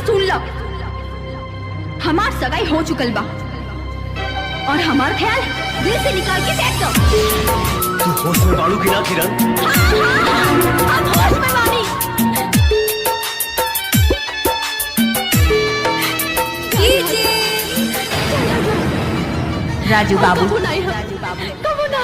सुन लो, हमार सगाई हो चुकल बा और हमार ख्याल दिल से निकाल के फेंक दो। तू होश में बाड़ू की ना किरण? हाँ, हम होश में बानी। राजू बाबू, कबो ना।